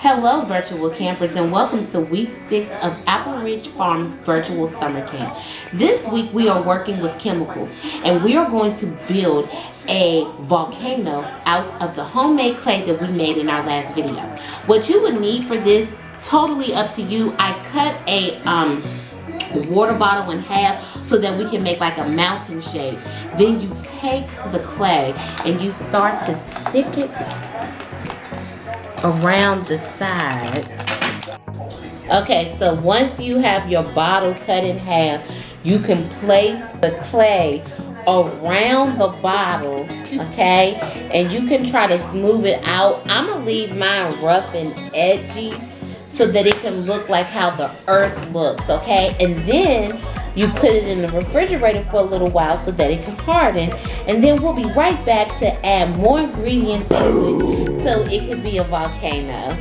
Hello, virtual campers, and welcome to week 6 of Apple Ridge Farms Virtual Summer Camp. This week we are working with chemicals, and we are going to build a volcano out of the homemade clay that we made in our last video. What you would need for this, totally up to you. I cut a water bottle in half so that we can make like a mountain shape. Then you take the clay and you start to stick it around the side. Okay, so once you have your bottle cut in half, you can place the clay around the bottle, okay? And you can try to smooth it out. I'm gonna leave mine rough and edgy so that it can look like how the earth looks, okay? And then you put it in the refrigerator for a little while so that it can harden. And then we'll be right back to add more ingredients to it so it can be a volcano.